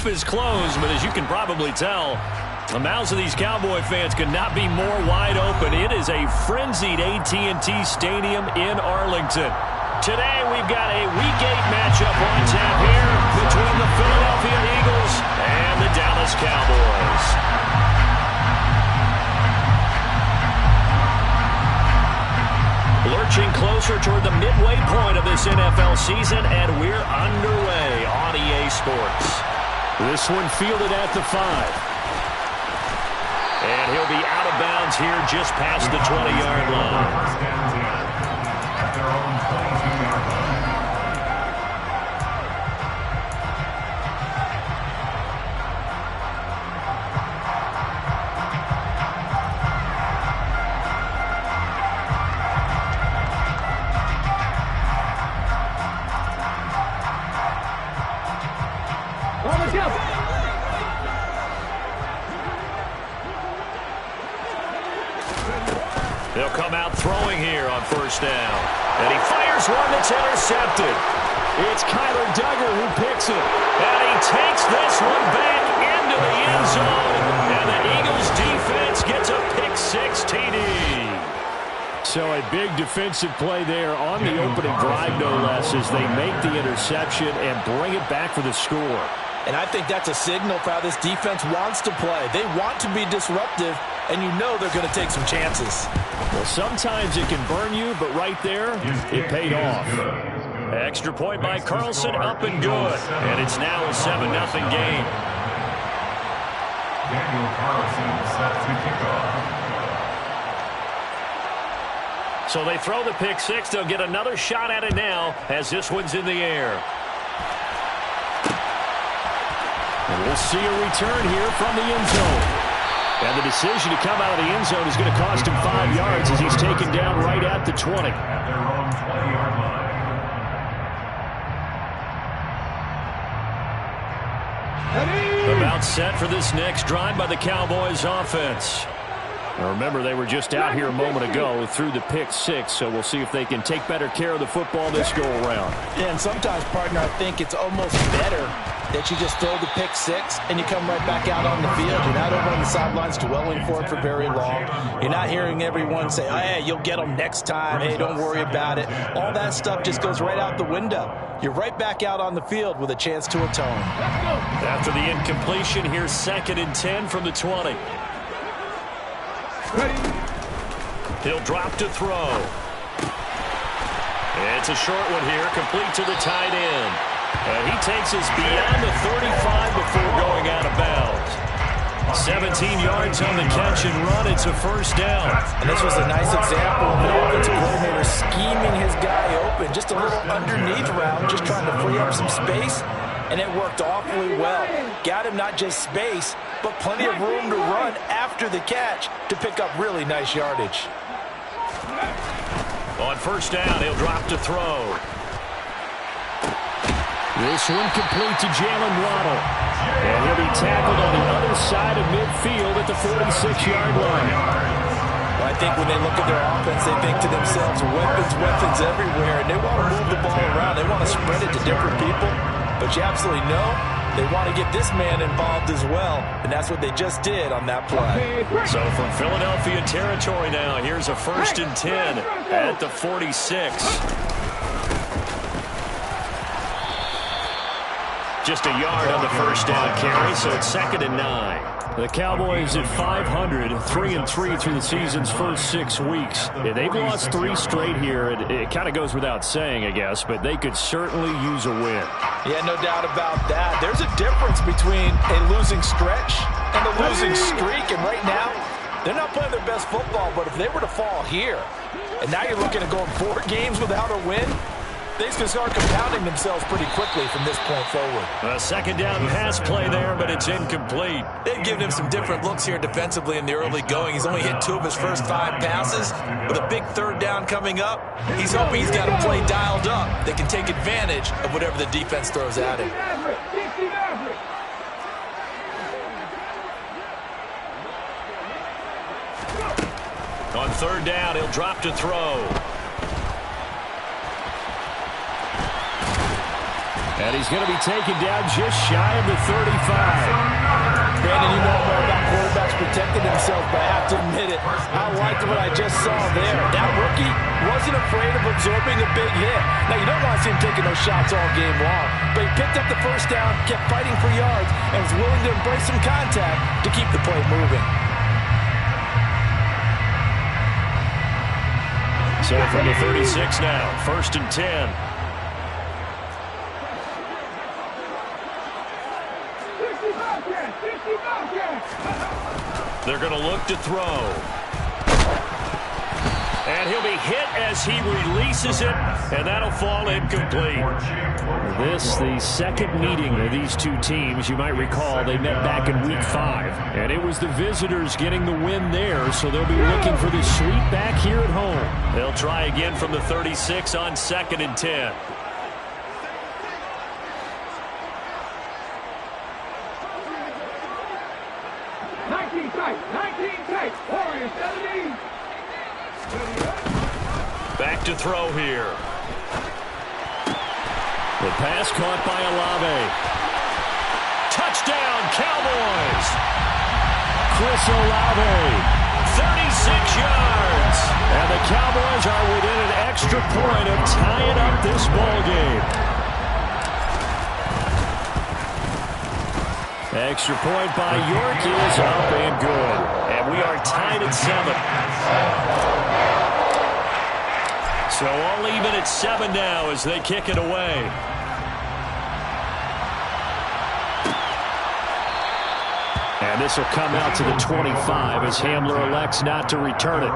roof is closed, but as you can probably tell, the mouths of these Cowboy fans could not be more wide open. It is a frenzied AT&T Stadium in Arlington. Today we've got a Week 8 matchup on tap here between the Philadelphia Eagles and the Dallas Cowboys. Lurching closer toward the midway point of this NFL season, and we're underway on EA Sports. This one fielded at the 5. And he'll be out of bounds here just past the 20-yard line. They'll come out throwing here on first down. And he fires one that's intercepted. It's Kyler Duggar who picks it. And he takes this one back into the end zone. And the Eagles defense gets a pick-6 TD. So a big defensive play there on the opening drive, no less, as they make the interception and bring it back for the score. And I think that's a signal for how this defense wants to play. They want to be disruptive, and you know they're going to take some chances. Well, sometimes it can burn you, but right there, it paid off. Extra point by Carlson, up and good. And it's now a 7-0 game. Daniel Carlson set to kick off. So they throw the pick-6. They'll get another shot at it now as this one's in the air. And we'll see a return here from the end zone. And the decision to come out of the end zone is going to cost him 5 yards as he's taken down right at the 20. At their own 20-yard line. About set for this next drive by the Cowboys offense. Now remember, they were just out here a moment ago through the pick-6, so we'll see if they can take better care of the football this go-around. Yeah, and sometimes, partner, I think it's almost better that you just throw the pick-6 and you come right back out on the field. You're not over on the sidelines dwelling for it for very long. You're not hearing everyone say, oh, hey, you'll get them next time. Hey, don't worry about it. All that stuff just goes right out the window. You're right back out on the field with a chance to atone. After the incompletion, here's 2nd and 10 from the 20. He'll drop to throw. It's a short one here, complete to the tight end. And he takes us beyond the 35 before going out of bounds. 17 yards on the catch and run. It's a first down. And this was a nice example of an offensive coordinator scheming his guy open. Just a little underneath route, just trying to free up some space. And it worked awfully well. Got him not just space, but plenty of room to run after the catch to pick up really nice yardage. On first down, he'll drop to throw. This one complete to Jalen Waddle. And he'll be tackled on the other side of midfield at the 46-yard line. Well, I think when they look at their offense, they think to themselves, weapons everywhere, and they want to move the ball around. They want to spread it to different people. But you absolutely know they want to get this man involved as well, and that's what they just did on that play. So from Philadelphia territory now, here's a 1st and 10 at the 46. Just a yard on the first down carry, so it's 2nd and 9. The Cowboys at 500, 3-3 through the season's first 6 weeks. Yeah, they've lost 3 straight here. It kind of goes without saying, I guess, but they could certainly use a win. Yeah, no doubt about that. There's a difference between a losing stretch and a losing streak, and right now, they're not playing their best football, but if they were to fall here, and now you're looking at going 4 games without a win, things can start compounding themselves pretty quickly from this point forward. A 2nd down pass play there, but it's incomplete. They've given him some different looks here defensively in the early going. He's only hit 2 of his first 5 passes. With a big 3rd down coming up, he's hoping he's got a play dialed up that can take advantage of whatever the defense throws at him. On 3rd down, he'll drop to throw. And he's going to be taken down just shy of the 35. Brandon, you know more about quarterbacks protecting themselves, but I have to admit it. I liked what I just saw there. That rookie wasn't afraid of absorbing a big hit. Now, you don't want to see him taking those shots all game long, but he picked up the first down, kept fighting for yards, and was willing to embrace some contact to keep the play moving. So from the 36 now, 1st and 10. They're going to look to throw. And he'll be hit as he releases it, and that'll fall incomplete. This, the second meeting of these two teams. You might recall they met back in Week 5, and it was the visitors getting the win there, so they'll be looking for the sweep back here at home. They'll try again from the 36 on 2nd and 10. Back to throw here. The pass caught by Olave. Touchdown, Cowboys! Chris Olave, 36 yards. And the Cowboys are within an extra point of tying up this ballgame. Extra point by York is up and good. And we are tied at 7. So all even at 7 now as they kick it away. And this will come out to the 25 as Hamler elects not to return it.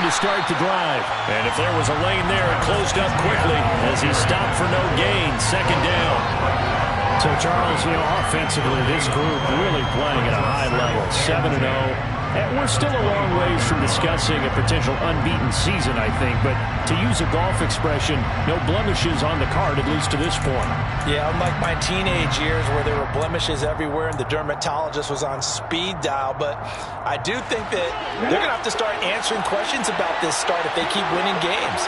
To start the drive. And if there was a lane there, it closed up quickly as he stopped for no gain. 2nd down. So, Charles, offensively, this group really playing at a high level. 7-0. And we're still a long ways from discussing a potential unbeaten season, I think. But to use a golf expression, no blemishes on the card, at least to this point. Yeah, unlike my teenage years where there were blemishes everywhere and the dermatologist was on speed dial. But I do think that they're going to have to start answering questions about this start if they keep winning games.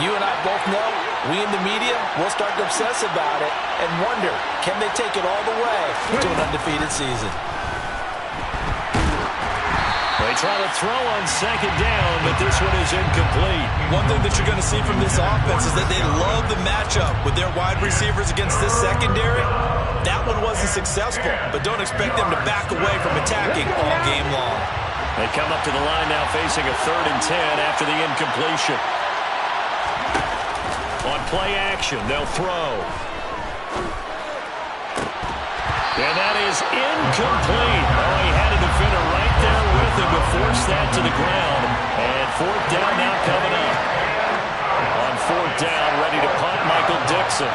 You and I both know, we in the media will start to obsess about it and wonder, can they take it all the way to an undefeated season? They try to throw on 2nd down, but this one is incomplete. One thing that you're going to see from this offense is that they love the matchup with their wide receivers against this secondary. That one wasn't successful, but don't expect them to back away from attacking all game long. They come up to the line now facing a 3rd and 10 after the incompletion. On play action, they'll throw. And that is incomplete. Oh, he had a defender right there with him to force that to the ground. And 4th down now coming up. On 4th down, ready to punt, Michael Dixon.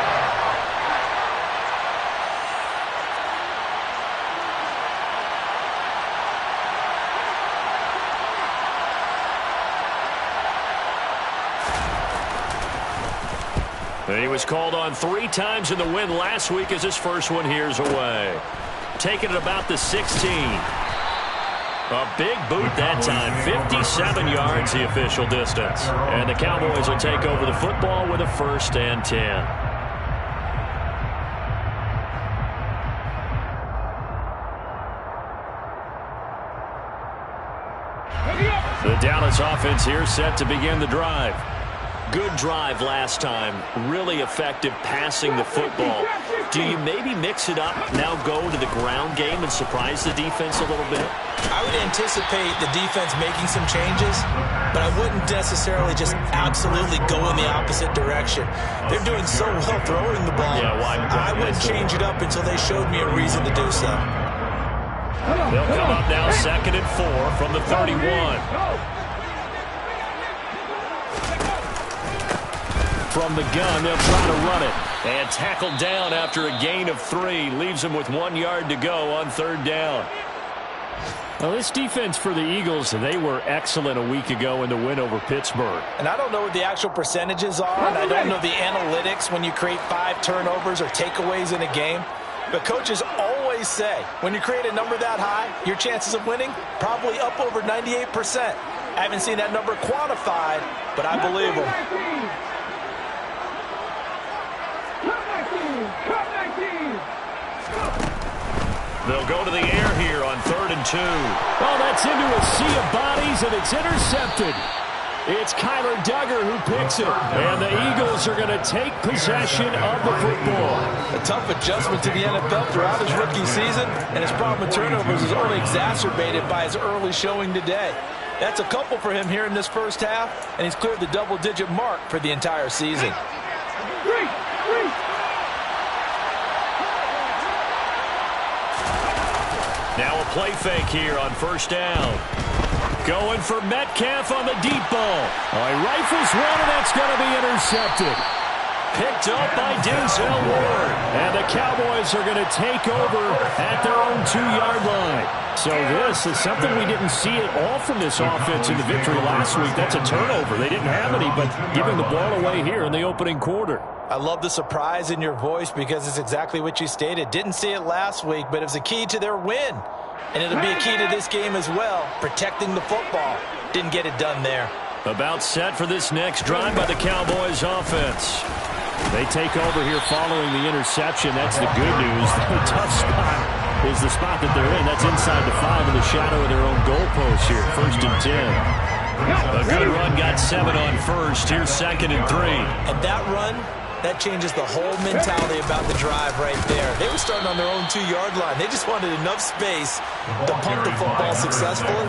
He was called on 3 times in the win last week as his first one here's away. Taking it about the 16. A big boot that time. 57 yards the official distance. And the Cowboys will take over the football with a 1st and 10. The Dallas offense here set to begin the drive. Good drive last time. Really effective passing the football. Do you maybe mix it up, now go to the ground game and surprise the defense a little bit? I would anticipate the defense making some changes, but I wouldn't necessarily just absolutely go in the opposite direction. They're doing so well throwing the ball. Yeah, I wouldn't change it up until they showed me a reason to do so. They'll come up now 2nd and 4 from the 31. from the gun. They'll try to run it. And tackled down after a gain of 3. Leaves them with 1 yard to go on 3rd down. Well, this defense for the Eagles, they were excellent a week ago in the win over Pittsburgh. And I don't know what the actual percentages are, and I don't know the analytics when you create 5 turnovers or takeaways in a game. But coaches always say, when you create a number that high, your chances of winning probably up over 98%. I haven't seen that number quantified, but I believe them. They'll go to the air here on 3rd and 2. Oh, that's into a sea of bodies, and it's intercepted. It's Kyler Duggar who picks it. And the Eagles are going to take possession of the football. A tough adjustment to the NFL throughout his rookie season, and his problem with turnovers is only exacerbated by his early showing today. That's a couple for him here in this first half, and he's cleared the double-digit mark for the entire season. Now a play fake here on 1st down. Going for Metcalf on the deep ball. Oh, he rifles one, and that's going to be intercepted. Picked up by Denzel Ward. And the Cowboys are going to take over at their own 2-yard line. So this is something we didn't see at all from this offense in the victory last week. That's a turnover. They didn't have any, but giving the ball away here in the opening quarter. I love the surprise in your voice because it's exactly what you stated. Didn't see it last week, but it was a key to their win. And it'll be a key to this game as well, protecting the football. Didn't get it done there. About set for this next drive by the Cowboys offense. They take over here following the interception. That's the good news. The tough spot is the spot that they're in. That's inside the 5 in the shadow of their own goalpost here. 1st and 10. A good run got 7 on 1st. Here's 2nd and 3. And that run, that changes the whole mentality about the drive right there. They were starting on their own 2-yard line. They just wanted enough space to punt the football successfully.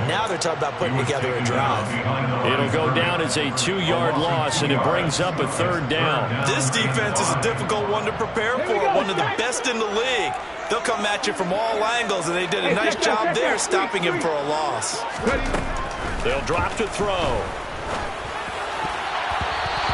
Now they're talking about putting together a drive. It'll go down as a 2-yard loss, and it brings up a 3rd down. This defense is a difficult one to prepare for, one of the best in the league. They'll come at you from all angles, and they did a nice job there stopping him for a loss. They'll drop to throw.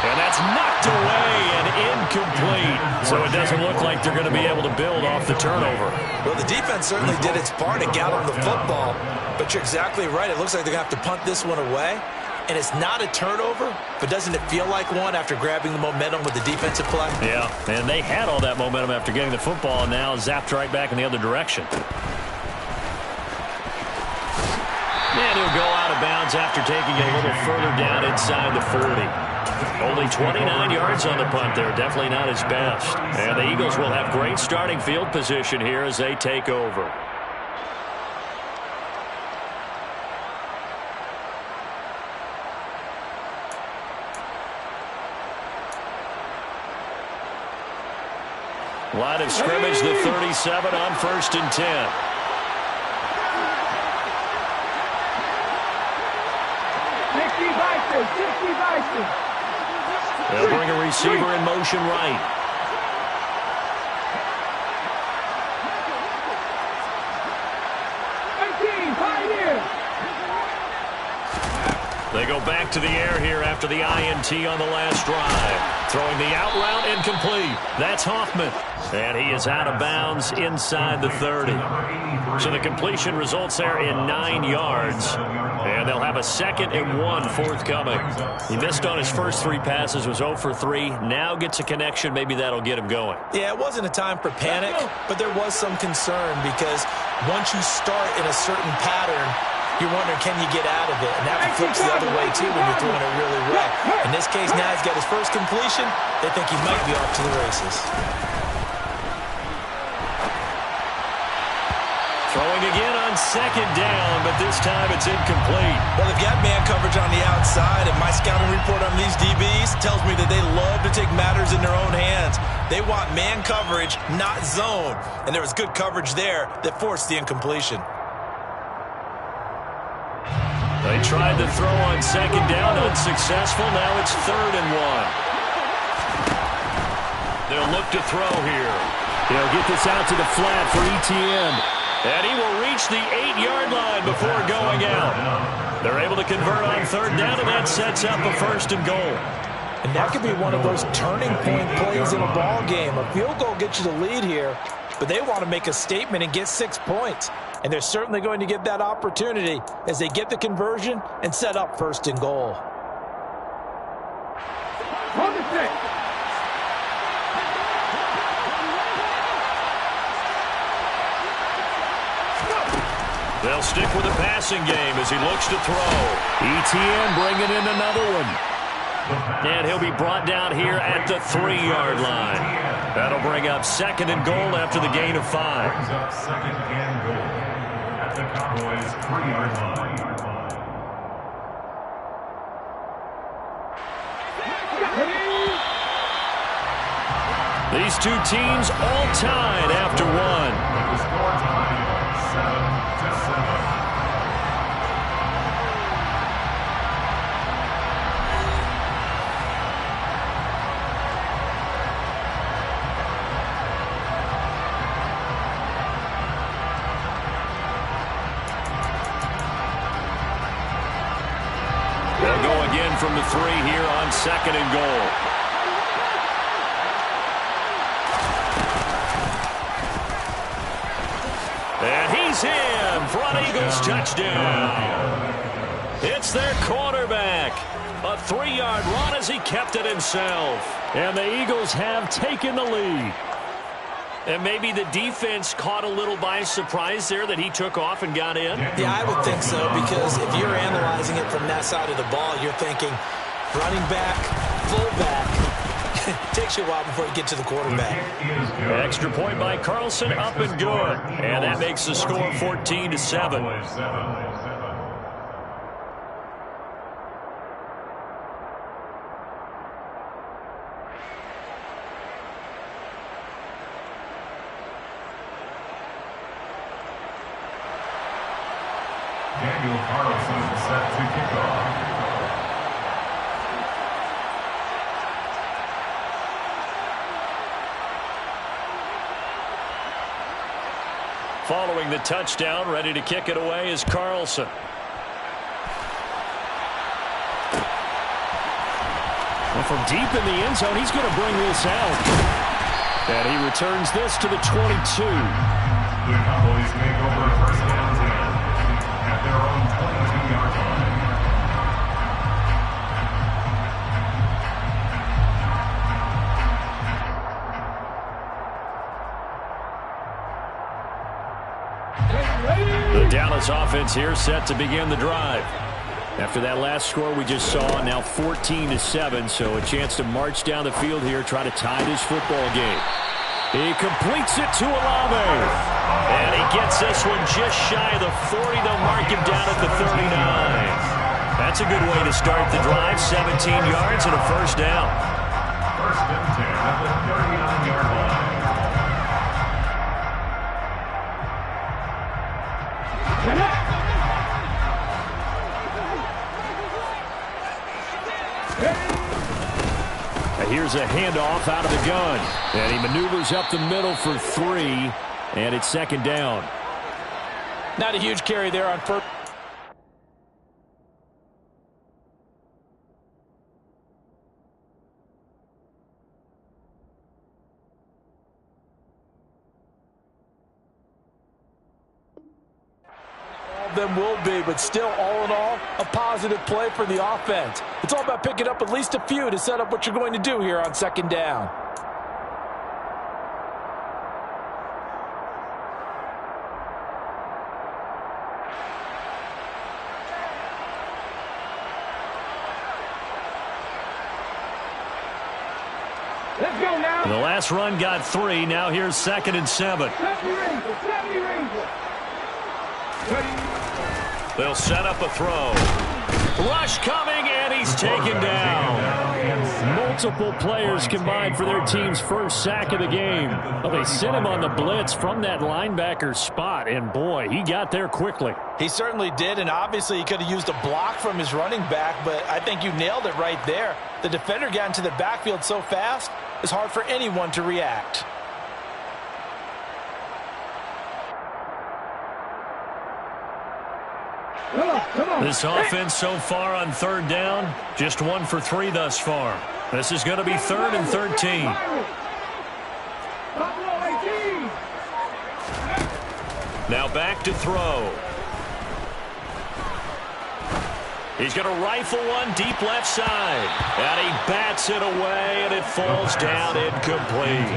And that's knocked away and incomplete. So it doesn't look like they're going to be able to build off the turnover. Well, the defense certainly did its part to get on the football. But you're exactly right. It looks like they're going to have to punt this one away. And it's not a turnover, but doesn't it feel like one after grabbing the momentum with the defensive play? Yeah, and they had all that momentum after getting the football, and now zapped right back in the other direction. And he'll go out of bounds after taking it a little further down inside the 40. Only 29 yards on the punt there. Definitely not his best. And the Eagles will have great starting field position here as they take over. Line of scrimmage, the 37 on 1st and 10. They'll bring a receiver in motion right. They go back to the air here after the INT on the last drive. Throwing the out route incomplete. That's Hoffman. And he is out of bounds inside the 30. So the completion results there in 9 yards. And they'll have a 2nd and 1 forthcoming. He missed on his first 3 passes, was 0 for 3. Now gets a connection. Maybe that'll get him going. Yeah, it wasn't a time for panic, but there was some concern because once you start in a certain pattern, you're wondering, can you get out of it? And that flips the other way, too, when you're throwing it really well. In this case, now he's got his first completion. They think he might be off to the races. Throwing again on 2nd down, but this time it's incomplete. Well, they've got man coverage on the outside, and my scouting report on these DBs tells me that they love to take matters in their own hands. They want man coverage, not zone. And there was good coverage there that forced the incompletion. They tried to throw on 2nd down, unsuccessful. Now it's 3rd and 1. They'll look to throw here. They'll get this out to the flat for ETN. And he will reach the 8-yard line before going out. They're able to convert on 3rd down, and that sets up a 1st and goal. And that could be one of those turning point plays in a ball game. A field goal gets you the lead here, but they want to make a statement and get 6 points. And they're certainly going to get that opportunity as they get the conversion and set up first and goal. They'll stick with the passing game as he looks to throw. ETN bringing in another one. And he'll be brought down here at the 3-yard line. That'll bring up second and goal after the gain of 5. Brings up second and goal at the Cowboys' 3-yard line. These two teams all tied after one. The score tied 7-7. They'll go again from the 3 here on second and goal. And he's in for an Eagles touchdown. It's their quarterback. A 3-yard run as he kept it himself. And the Eagles have taken the lead. And maybe the defense caught a little by surprise there that he took off and got in. Yeah, I would think so, because if you're analyzing it from that side of the ball, you're thinking running back, fullback. It takes you a while before you get to the quarterback. Extra point by Carlson, up and good. And that makes the score 14-7. Daniel Carlson set to kick off. Following the touchdown, ready to kick it away is Carlson. Well, from deep in the end zone, he's going to bring this out. And he returns this to the 22. The Cowboys take over first down 10 at their own 22-yard line. The Dallas offense here set to begin the drive. After that last score we just saw, now 14-7, so a chance to march down the field here, try to tie this football game. He completes it to Olave. And he gets this one just shy of the 40. They'll mark him down at the 39. That's a good way to start the drive. 17 yards and a first down. First and 10 at the 39-yard line. And here's a handoff out of the gun. And he maneuvers up the middle for 3. And it's second down. Not a huge carry there on first. Them will be, but still, all in all, a positive play for the offense. It's all about picking up at least a few to set up what you're going to do here on second down. Let's go now. The last run got 3. Now here's second and 7. They'll set up a throw. Rush coming, and he's taken down. Multiple players combined for their team's first sack of the game. Well, they sent him on the blitz from that linebacker spot, and boy, he got there quickly. He certainly did, and obviously he could have used a block from his running back, but I think you nailed it right there. The defender got into the backfield so fast, it's hard for anyone to react. This offense so far on third down, just 1 for 3 thus far. This is going to be 3rd and 13. Now back to throw. He's going to rifle one deep left side. And he bats it away, and it falls down incomplete.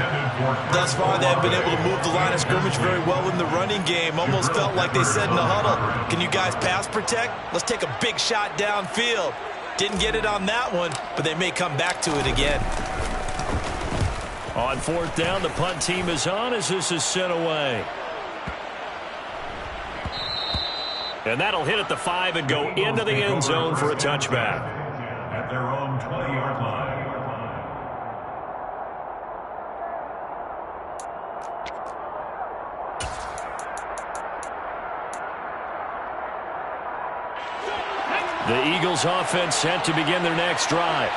Thus far, they've been able to move the line of scrimmage very well in the running game. Almost felt like they said in the huddle, can you guys pass protect? Let's take a big shot downfield. Didn't get it on that one, but they may come back to it again. On 4th down, the punt team is on as this is sent away. And that'll hit at the 5 and go into the end zone for a touchback. At their own 20-yard line. The Eagles offense set to begin their next drive.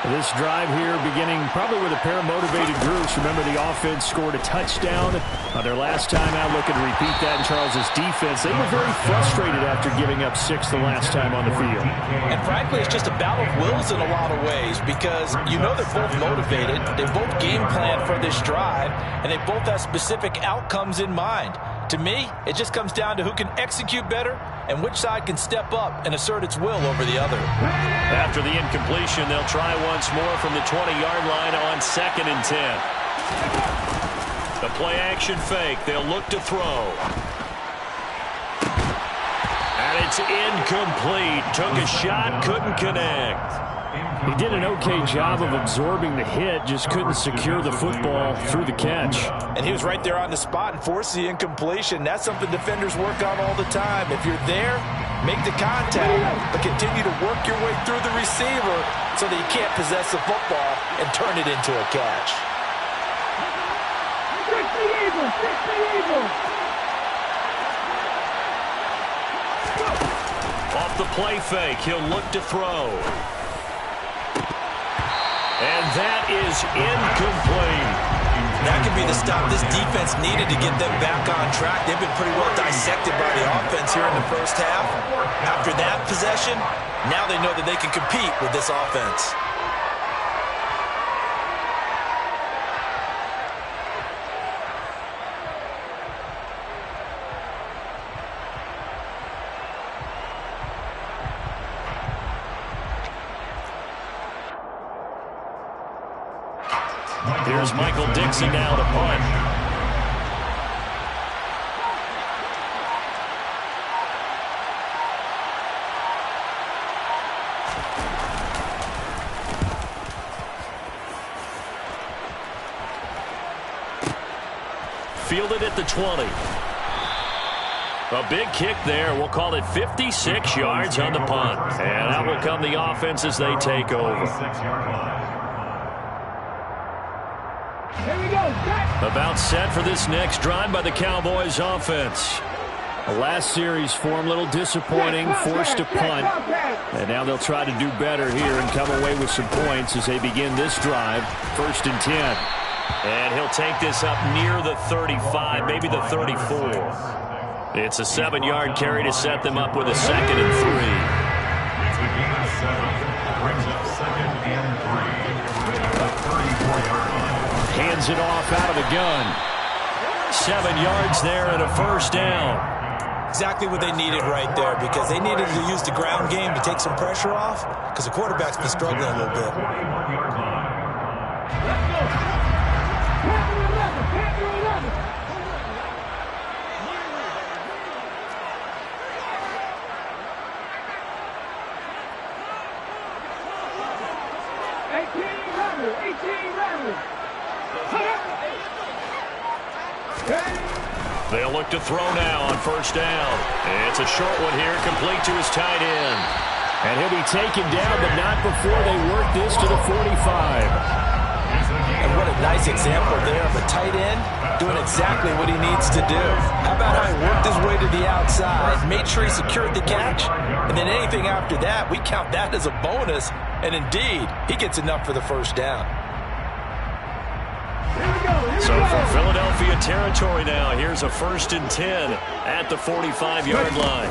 This drive here beginning probably with a pair of motivated groups. Remember, the offense scored a touchdown on their last time out. Looking to repeat that in Charles's defense. They were very frustrated after giving up 6 the last time on the field. And frankly, it's just a battle of wills in a lot of ways because you know they're both motivated. They both game plan for this drive, and they both have specific outcomes in mind. To me, it just comes down to who can execute better and which side can step up and assert its will over the other. After the incompletion, they'll try once more from the 20-yard line on 2nd and 10. The play-action fake. They'll look to throw. And it's incomplete. Took a shot, couldn't connect. He did an okay job of absorbing the hit, just couldn't secure the football through the catch. And he was right there on the spot and forced the incompletion. That's something defenders work on all the time. If you're there, make the contact, but continue to work your way through the receiver so that you can't possess the football and turn it into a catch. Off the play fake, he'll look to throw. And that is incomplete. That could be the stop this defense needed to get them back on track. They've been pretty well dissected by the offense here in the first half. After that possession, now they know that they can compete with this offense. Here's Michael Dixon now to punt. Fielded at the 20. A big kick there. We'll call it 56 yards on the punt. And out will come the offense as they take over. About set for this next drive by the Cowboys offense. The last series for them, a little disappointing, forced to punt. And now they'll try to do better here and come away with some points as they begin this drive. 1st and 10. And he'll take this up near the 35, maybe the 34. It's a 7-yard carry to set them up with a 2nd and 3. It's a gain of 7. Brings up 2nd and 3. The 34-yard line. Hands it off out of the gun. 7 yards there and a 1st down. Exactly what they needed right there because they needed to use the ground game to take some pressure off because the quarterback's been struggling a little bit. Let's go. Panther 11. 18 runners. They'll look to throw now on 1st down. It's a short one here, complete to his tight end. And he'll be taken down, but not before they work this to the 45. And what a nice example there of a tight end doing exactly what he needs to do. How about how he worked his way to the outside, made sure he secured the catch, and then anything after that, we count that as a bonus. And indeed, he gets enough for the 1st down. So for Philadelphia territory now, here's a 1st and 10 at the 45-yard line.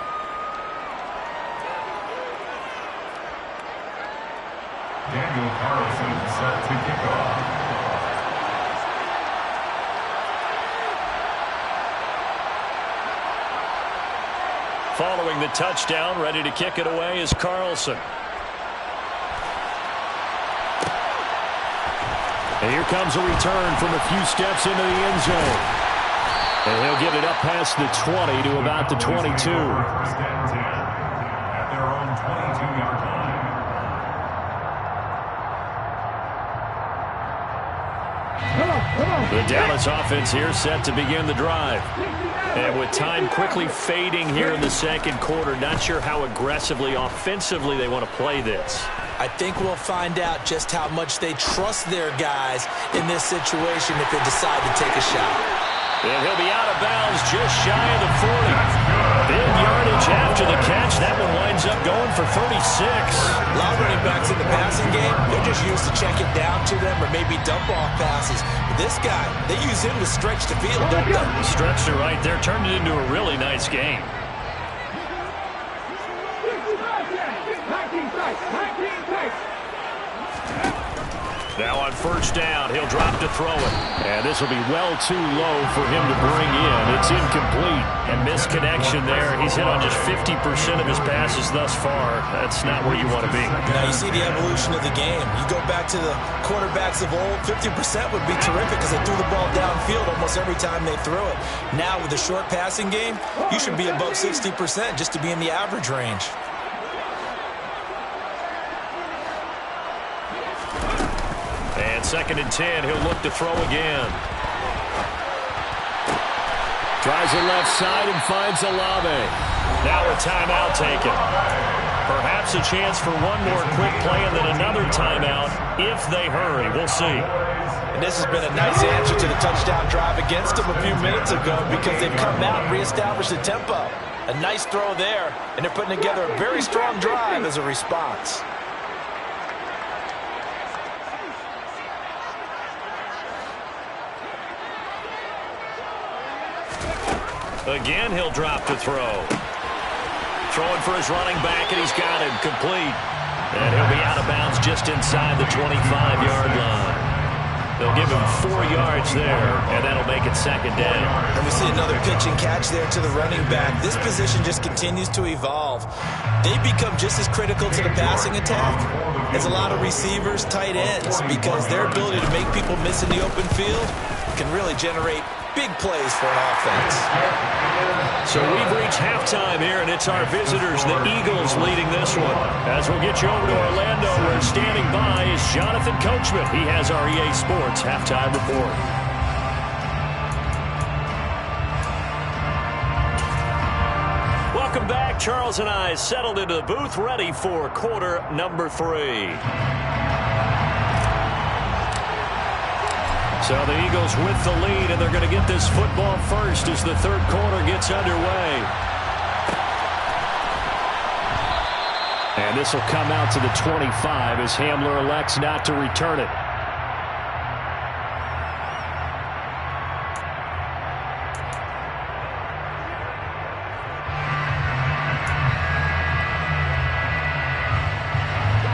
Daniel Carlson set to kick off. Following the touchdown, ready to kick it away is Carlson. And here comes a return from a few steps into the end zone. And he'll get it up past the 20 to about the 22. First and 10 at their own 22-yard line. The Dallas offense here set to begin the drive. And with time quickly fading here in the second quarter, not sure how aggressively, offensively they want to play this. I think we'll find out just how much they trust their guys in this situation if they decide to take a shot. And he'll be out of bounds just shy of the 40. Big yardage after the catch. That one winds up going for 36. A lot of running backs in the passing game, they're just used to check it down to them or maybe dump off passes. But this guy, they use him to stretch the field, don't they? Stretched it right there, turned it into a really nice game. 19 tight. Now on first down, he'll drop to throw it. And this will be well too low for him to bring in. It's incomplete. And misconnection there. He's hit on just 50% of his passes thus far. That's not where you want to be. Now you see the evolution of the game. You go back to the quarterbacks of old, 50% would be terrific because they threw the ball downfield almost every time they threw it. Now with the short passing game, you should be above 60% just to be in the average range. And second and 10, he'll look to throw again. Tries it left side and finds Olave. Now a timeout taken. Perhaps a chance for one more quick play and then another timeout if they hurry. We'll see. And this has been a nice answer to the touchdown drive against them a few minutes ago because they've come out and reestablished the tempo. A nice throw there, and they're putting together a very strong drive as a response. Again, he'll drop to throw. Throwing for his running back, and he's got him complete. And he'll be out of bounds just inside the 25-yard line. They'll give him 4 yards there, and that'll make it second down. And we see another pitch and catch there to the running back. This position just continues to evolve. They become just as critical to the passing attack as a lot of receivers, tight ends, because their ability to make people miss in the open field can really generate big plays for an offense. So we've reached halftime here, and it's our visitors, the Eagles, leading this one. As we'll get you over to Orlando, where standing by is Jonathan Coachman. He has our EA Sports halftime report. Welcome back. Charles and I settled into the booth, ready for quarter number 3. So the Eagles with the lead, and they're going to get this football first as the third quarter gets underway. And this will come out to the 25 as Hamler elects not to return it.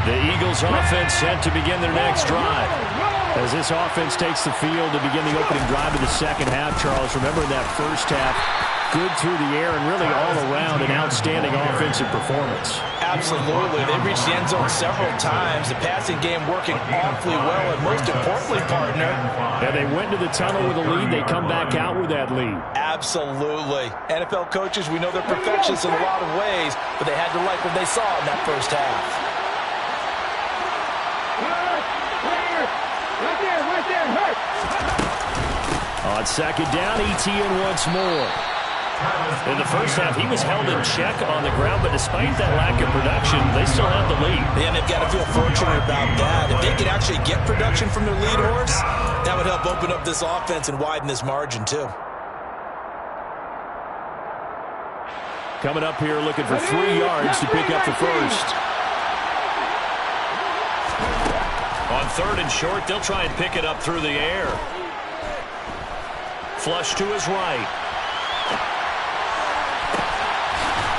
The Eagles offense set to begin their next drive. As this offense takes the field to begin the opening drive of the second half, Charles, remember in that first half, good through the air and really all around an outstanding offensive performance. Absolutely. They reached the end zone several times. The passing game working awfully well, and most importantly, partner. And they went to the tunnel with a lead. They come back out with that lead. Absolutely. NFL coaches, we know they're perfectionists in a lot of ways, but they had to like what they saw in that first half. On second down, ETN once more. In the first half, he was held in check on the ground, but despite that lack of production, they still have the lead. And they've got to feel fortunate about that. If they could actually get production from their lead horse, that would help open up this offense and widen this margin, too. Coming up here looking for 3 yards to pick up the first. On third and short, they'll try and pick it up through the air. Flush to his right.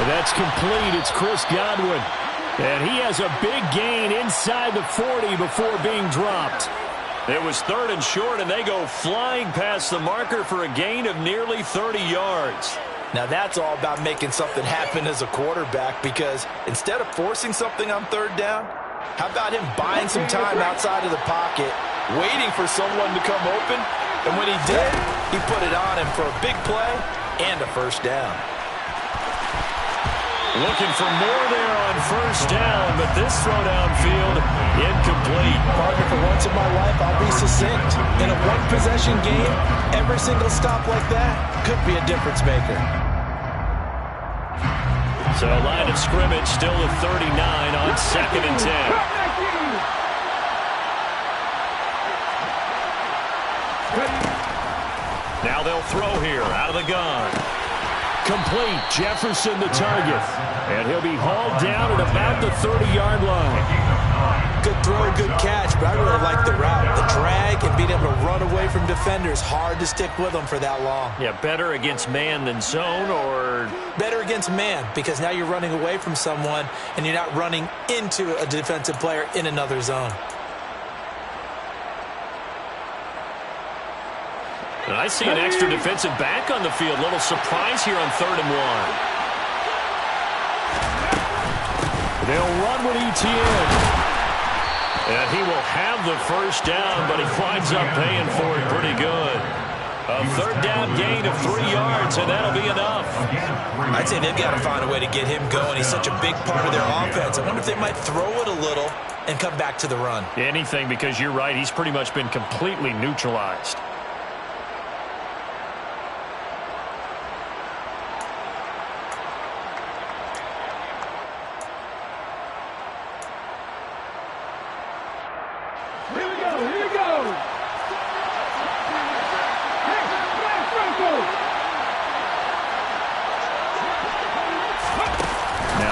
And that's complete. It's Chris Godwin. And he has a big gain inside the 40 before being dropped. It was 3rd and short, and they go flying past the marker for a gain of nearly 30 yards. Now that's all about making something happen as a quarterback, because instead of forcing something on 3rd down, how about him buying some time outside of the pocket, waiting for someone to come open, and when he did, he put it on him for a big play and a 1st down. Looking for more there on 1st down, but this throw downfield incomplete. Partner, for once in my life, I'll be succinct. In a one-possession game, every single stop like that could be a difference maker. So line of scrimmage still at 39 on 2nd and 10. Now they'll throw here out of the gun. Complete. Jefferson the target. And he'll be hauled down at about the 30-yard line. Good throw, good catch, but I really like the route. The drag and being able to run away from defenders, hard to stick with them for that long. Yeah, better against man than zone, or? Better against man, because now you're running away from someone and you're not running into a defensive player in another zone. And I see an extra defensive back on the field. Little surprise here on 3rd and 1. They'll run with ETN. And he will have the 1st down, but he winds up paying for it pretty good. A 3rd down gain of 3 yards, and that'll be enough. I'd say they've got to find a way to get him going. He's such a big part of their offense. I wonder if they might throw it a little and come back to the run. Anything, because you're right. He's pretty much been completely neutralized.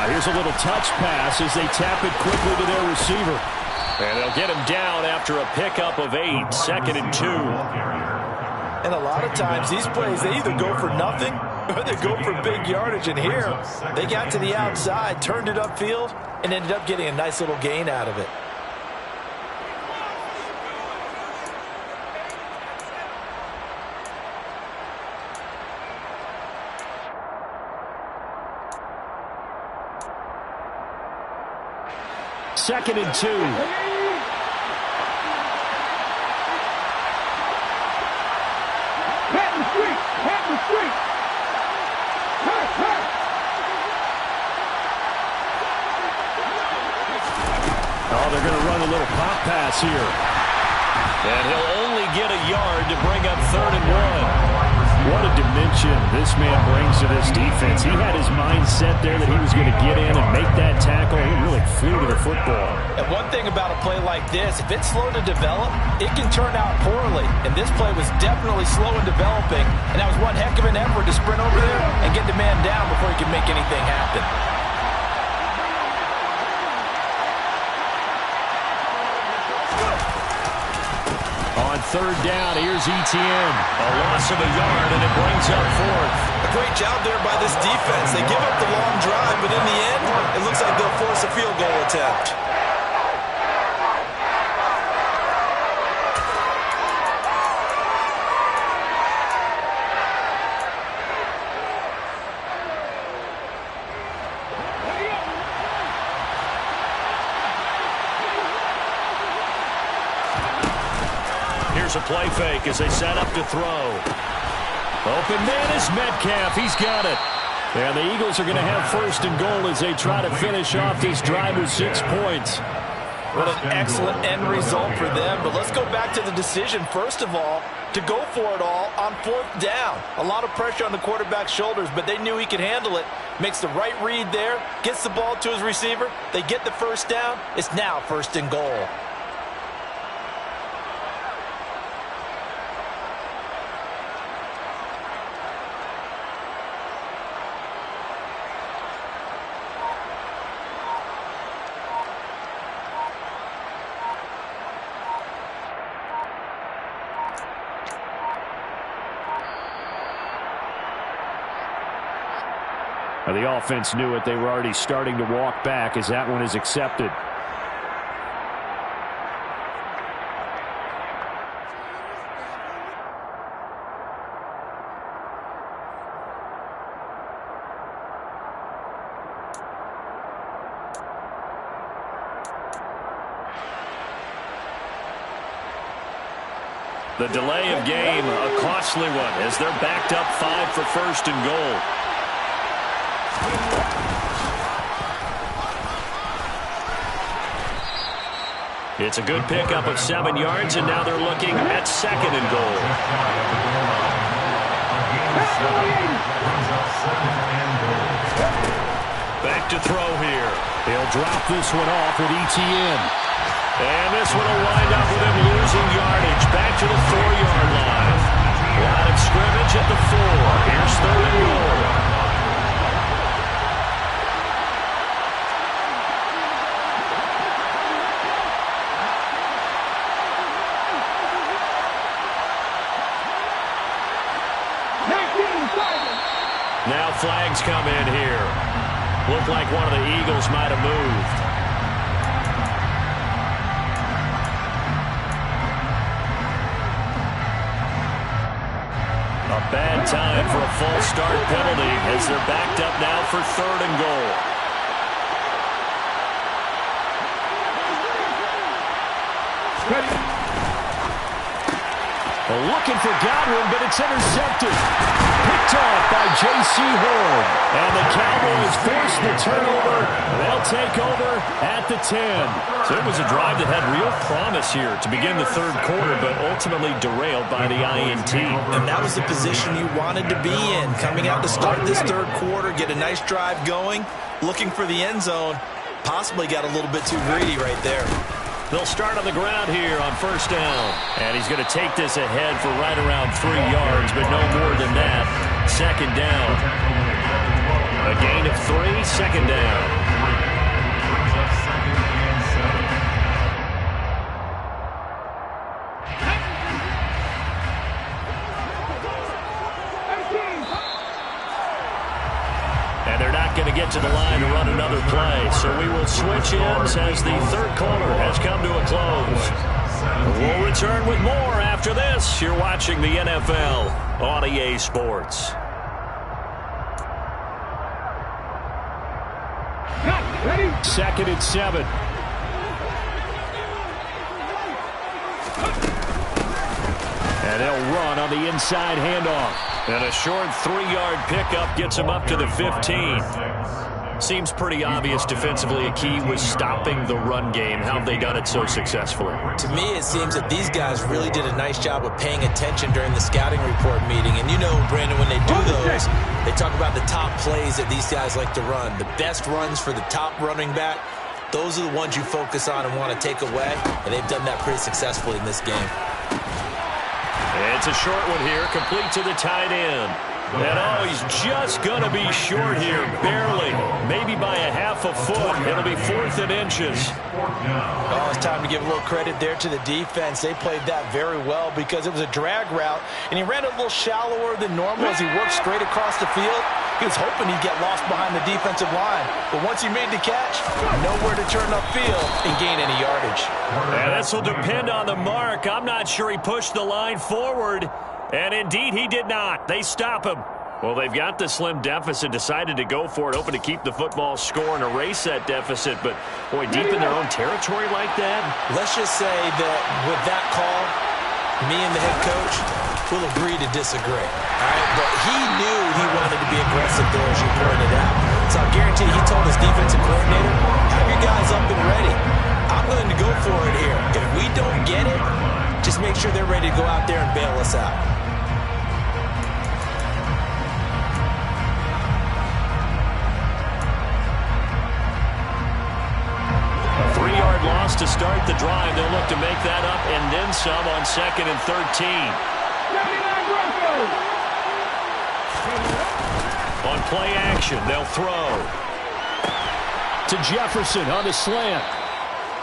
Here's a little touch pass as they tap it quickly to their receiver. And they'll get him down after a pickup of 8, 2nd and 2. And a lot of times these plays, they either go for nothing or they go for big yardage. And here, they got to the outside, turned it upfield, and ended up getting a nice little gain out of it. Second and 2. Hit the street! Hit the street! Hurt, hurt! Oh, they're going to run a little pop pass here. And he'll only get a yard to bring up 3rd and 1. What a dimension this man brings to this defense. He had his mind set there that he was going to get in and make that tackle. He really flew to the football. And one thing about a play like this, if it's slow to develop, it can turn out poorly. And this play was definitely slow in developing. And that was one heck of an effort to sprint over there and get the man down before he could make anything happen. On 3rd down, here's ETN. A loss of a yard, and it brings up 4th. A great job there by this defense. They give up the long drive, but in the end, it looks like they'll force a field goal attempt. Here's a play fake as they set up to throw. Open man is Metcalf. He's got it. And the Eagles are going to have 1st and goal as they try to finish off this drive with 6 points. What an excellent end result for them. But let's go back to the decision, first of all, to go for it all on 4th down. A lot of pressure on the quarterback's shoulders, but they knew he could handle it. Makes the right read there, gets the ball to his receiver. They get the 1st down. It's now 1st and goal. The offense knew it. They were already starting to walk back as that one is accepted. The delay of game, a costly one, as they're backed up 5 for first and goal. It's a good pickup of 7 yards, and now they're looking at second and goal. Back to throw here. He'll drop this one off with ETN. And this one will wind up with him losing yardage. Back to the 4-yard line. Line of scrimmage at the 4. Here's third and goal. Now flags come in here. Looked like one of the Eagles might have moved. A bad time for a false start penalty as they're backed up now for third and goal. Looking for Godwin, but it's intercepted. Picked off by J.C. Horn. And the Cowboys force the turnover. They'll take over at the 10. So it was a drive that had real promise here to begin the third quarter, but ultimately derailed by the INT. And that was the position you wanted to be in. Coming out to start this third quarter, get a nice drive going, looking for the end zone. Possibly got a little bit too greedy right there. They'll start on the ground here on first down. And he's going to take this ahead for right around 3 yards, but no more than that. Second down. A gain of 3, second down. And they're not going to get to the line to run another play. So we will switch ends as the third quarter has come to a close. We'll return with more after this. You're watching the NFL on EA Sports. Second and 7. And they'll run on the inside handoff. And a short 3-yard pickup gets him up to the 15. Seems pretty obvious defensively a key was stopping the run game. How have they done it so successfully? To me, it seems that these guys really did a nice job of paying attention during the scouting report meeting. And you know, Brandon, when they do those, they talk about the top plays that these guys like to run. The best runs for the top running back, those are the ones you focus on and want to take away. And they've done that pretty successfully in this game. It's a short one here, complete to the tight end. And oh, he's just going to be short here, barely. Maybe by a half a foot. It'll be 4th and inches. Oh, it's time to give a little credit there to the defense. They played that very well because it was a drag route, and he ran a little shallower than normal as he worked straight across the field. He was hoping he'd get lost behind the defensive line. But once he made the catch, nowhere to turn upfield and gain any yardage. And this will depend on the mark. I'm not sure he pushed the line forward. And indeed, he did not. They stop him. Well, they've got the slim deficit, decided to go for it, hoping to keep the football score and erase that deficit. But, boy, deep in their own territory like that? Let's just say that with that call, me and the head coach will agree to disagree. All right? But he knew he wanted to be aggressive there, as you pointed out. So I guarantee he told his defensive coordinator, have your guys up and ready. I'm going to go for it here. If we don't get it, just make sure they're ready to go out there and bail us out. To start the drive, they'll look to make that up and then some on 2nd and 13. On play action, they'll throw to Jefferson on the slant.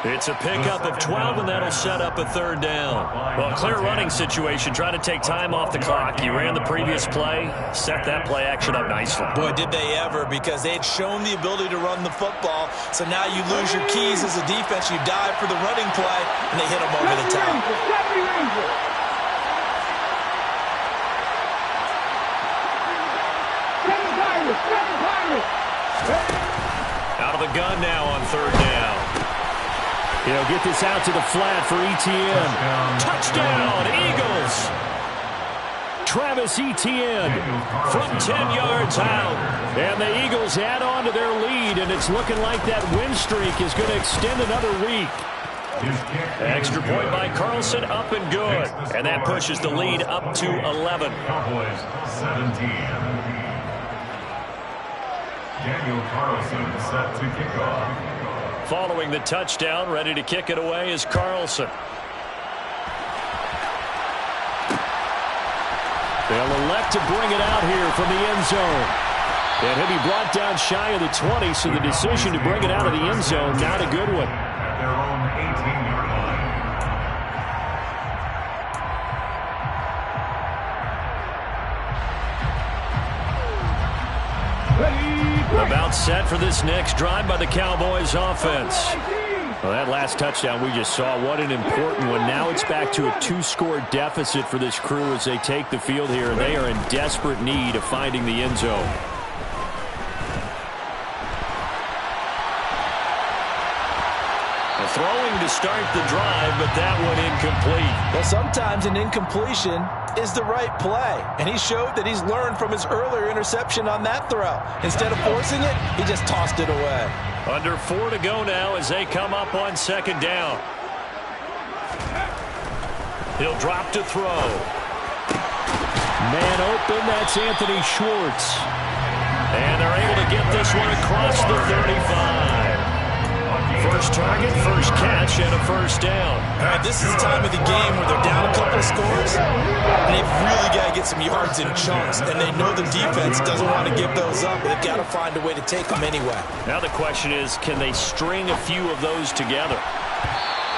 It's a pickup of 12, and that'll set up a third down. Well, clear running situation. Trying to take time off the clock. He ran the previous play, set that play action up nicely. Boy, did they ever, because they had shown the ability to run the football. So now you lose your keys as a defense. You dive for the running play, and they hit them over the top. Out of the gun now on third down. He'll get this out to the flat for Etienne. Touchdown, Eagles! Travis Etienne from 10 yards out. And the Eagles add on to their lead, and it's looking like that win streak is going to extend another week. Extra point by Carlson, up and good. And that pushes the lead up to 11. Cowboys 17. Daniel Carlson set to kick off. Following the touchdown, ready to kick it away is Carlson. They'll elect to bring it out here from the end zone. And he'll be brought down shy of the 20, so the decision to bring it out of the end zone, not a good one. At their own 18-yard line. About set for this next drive by the Cowboys offense. Well, that last touchdown we just saw, what an important one. Now it's back to a 2-score deficit for this crew as they take the field here. They are in desperate need of finding the end zone. Throwing to start the drive, but that one incomplete. Well, sometimes an incompletion is the right play, and he showed that he's learned from his earlier interception on that throw. Instead of forcing it, he just tossed it away. Under 4 to go now as they come up on second down. He'll drop to throw. Man open, that's Anthony Schwartz. And they're able to get this one across the 35. First target, first catch, and a first down. All right, this is the time of the game where they're down a couple of scores, and they've really got to get some yards in chunks, and they know the defense doesn't want to give those up. They've got to find a way to take them anyway. Now the question is, can they string a few of those together?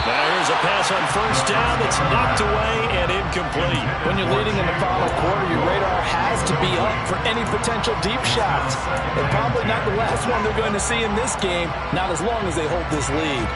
Now here's a pass on first down that's knocked away and incomplete. When you're leading in the final quarter, your radar has to be up for any potential deep shots. And probably not the last one they're going to see in this game, not as long as they hold this lead.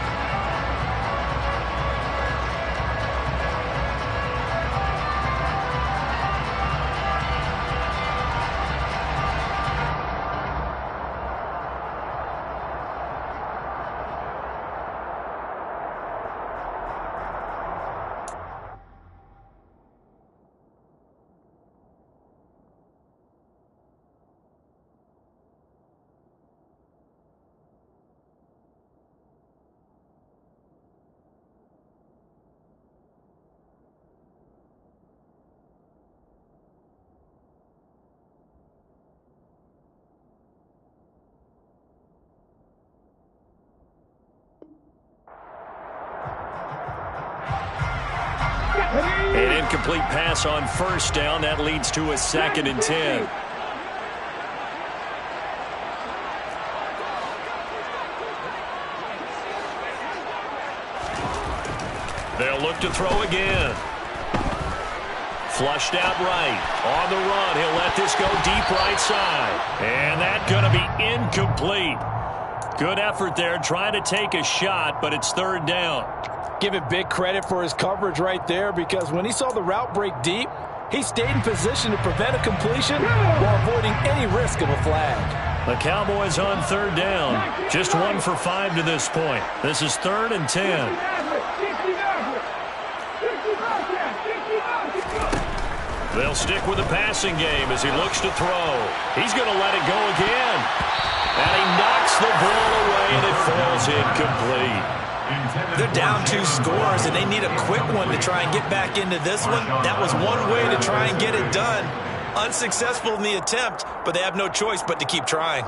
An incomplete pass on first down. That leads to a 2nd and 10. They'll look to throw again. Flushed out right. On the run. He'll let this go deep right side. And that's going to be incomplete. Good effort there trying to take a shot, but it's third down. Give it big credit for his coverage right there, because when he saw the route break deep, he stayed in position to prevent a completion while avoiding any risk of a flag. The Cowboys on third down. Just 1 for 5 to this point. This is 3rd and 10. They'll stick with the passing game as he looks to throw. He's going to let it go again. And he knocks the ball away, and it falls incomplete. They're down 2 scores, and they need a quick one to try and get back into this one. That was one way to try and get it done. Unsuccessful in the attempt, but they have no choice but to keep trying.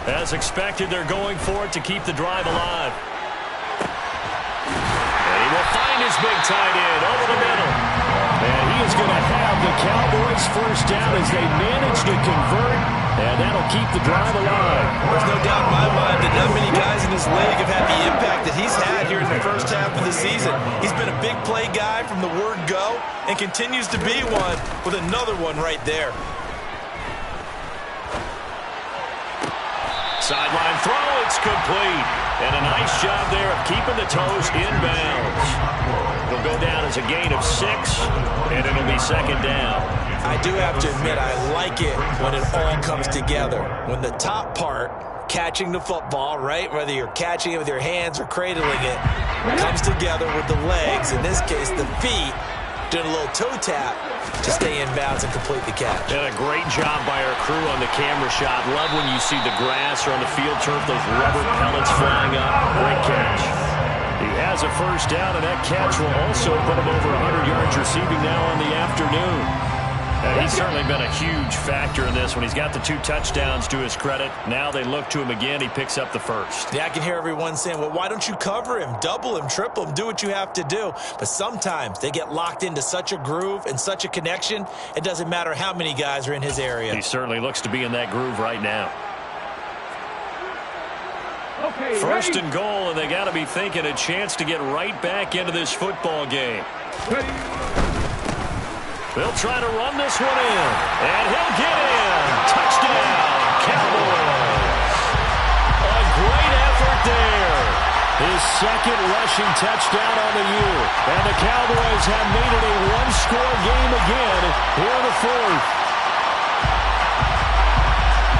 As expected, they're going for it to keep the drive alive. And he will find his big tight end over the middle. And he is going to have the Cowboys first down as they manage to convert, and that'll keep the drive alive. There's no doubt in my mind that not many guys in this league have had the impact that he's had here in the first half of the season. He's been a big play guy from the word go and continues to be one with another one right there. Sideline throw, it's complete. And a nice job there of keeping the toes inbounds. It'll go down as a gain of 6, and it'll be second down. I do have to admit, I like it when it all comes together. When the top part, catching the football, right, whether you're catching it with your hands or cradling it, comes together with the legs, in this case the feet, doing a little toe tap to stay in bounds and complete the catch. And a great job by our crew on the camera shot. Love when you see the grass or on the field turf, those rubber pellets flying up. Great catch. He has a first down, and that catch will also put him over 100 yards receiving now on the afternoon. And he's certainly been a huge factor in this when he's got the 2 touchdowns to his credit. Now they look to him again. He picks up the first. Yeah, I can hear everyone saying, well, why don't you cover him, double him, triple him, do what you have to do. But sometimes they get locked into such a groove and such a connection, it doesn't matter how many guys are in his area. He certainly looks to be in that groove right now. Okay, First ready? and goal, and they got to be thinking a chance to get right back into this football game. Ready? They'll try to run this one in, and he'll get in. Touchdown, Cowboys. A great effort there. His second rushing touchdown on the year. And the Cowboys have made it a one-score game again here in the fourth.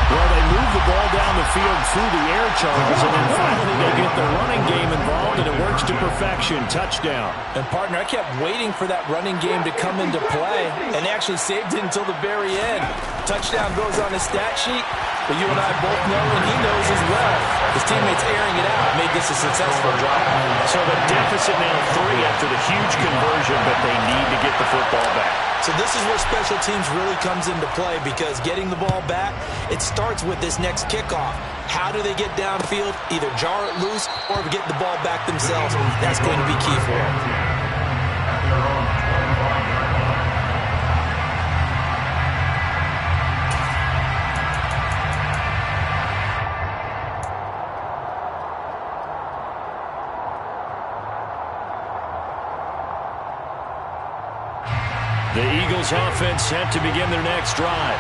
Well, they move the ball down the field through the air charges, and then finally they get the running game involved, and it works to perfection. Touchdown. And, partner, I kept waiting for that running game to come into play, and they actually saved it until the very end. Touchdown goes on his stat sheet, but you and I both know, and he knows as well, his teammates airing it out made this a successful drive. So the deficit now 3 after the huge conversion, but they need to get the football back. So this is where special teams really comes into play, because getting the ball back, it starts with this next kickoff. How do they get downfield? Either jar it loose or get the ball back themselves. That's going to be key for them. The Eagles offense set to begin their next drive.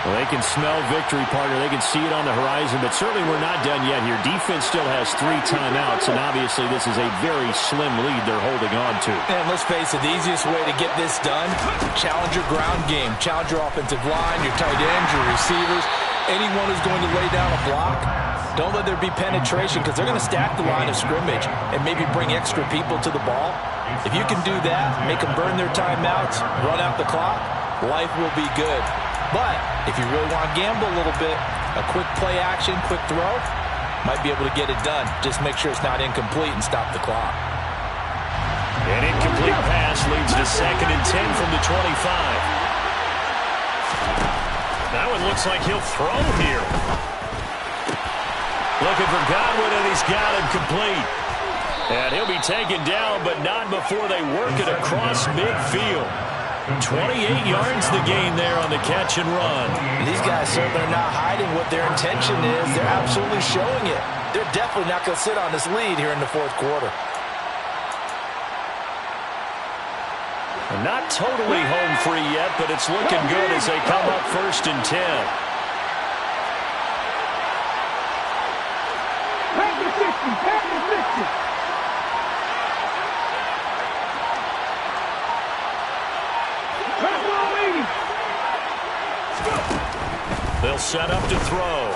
Well, they can smell victory, partner. They can see it on the horizon, but certainly we're not done yet here. Defense still has 3 timeouts, and obviously this is a very slim lead they're holding on to. And let's face it, the easiest way to get this done, challenge your ground game. Challenge your offensive line, your tight ends, your receivers, anyone who's going to lay down a block. Don't let there be penetration, because they're going to stack the line of scrimmage and maybe bring extra people to the ball. If you can do that, make them burn their timeouts, run out the clock, life will be good. But if you really want to gamble a little bit, a quick play action, quick throw, might be able to get it done. Just make sure it's not incomplete and stop the clock. An incomplete pass leads to 2nd and 10 from the 25. That one looks like he'll throw here. Looking for Godwin, and he's got him complete. And he'll be taken down, but not before they work it across midfield. 28 yards the gain there on the catch and run. These guys certainly are not hiding what their intention is. They're absolutely showing it. They're definitely not going to sit on this lead here in the fourth quarter. Not totally home free yet, but it's looking good as they come up 1st and 10. Back to 60, back to 60. They'll set up to throw.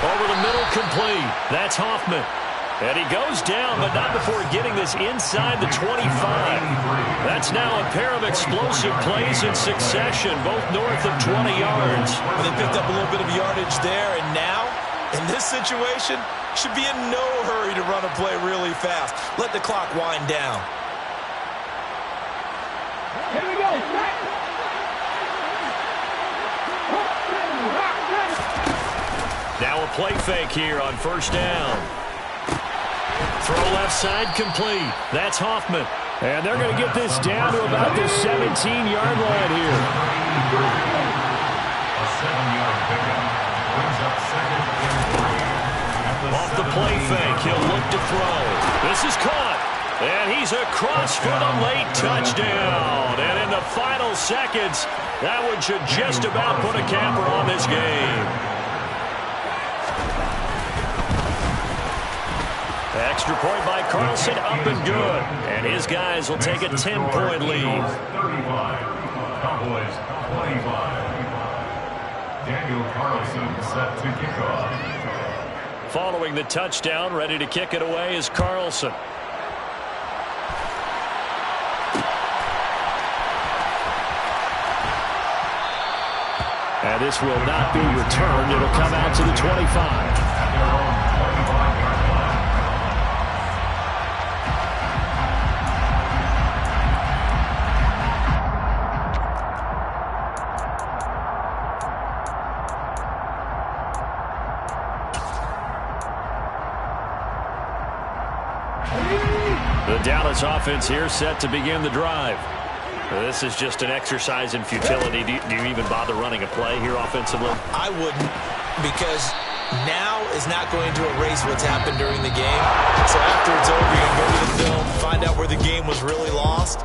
Over the middle, complete. That's Hoffman. And he goes down, but not before getting this inside the 25. That's now a pair of explosive plays in succession, both north of 20 yards. They picked up a little bit of yardage there, and now, in this situation, should be in no hurry to run a play really fast. Let the clock wind down. Here we go. play fake here on first down. Throw left side complete. That's Hoffman. And they're going to get this down to about the 17-yard line here. A 7-yard pickup brings up second and 3. Off the play fake, he'll look to throw. This is caught. And he's across for the late touchdown. And in the final seconds, that one should just about put a capper on this game. Extra point by Carlson, up and good. And his guys will take a 10-point lead. 35, Cowboys 25. Daniel Carlson set to kick off. Following the touchdown, ready to kick it away is Carlson. And this will not be returned. It'll come out to the 25. The Dallas offense here set to begin the drive. This is just an exercise in futility. Do you even bother running a play here offensively? I wouldn't, because now is not going to erase what's happened during the game. So after it's over, you can go to the film, find out where the game was really lost.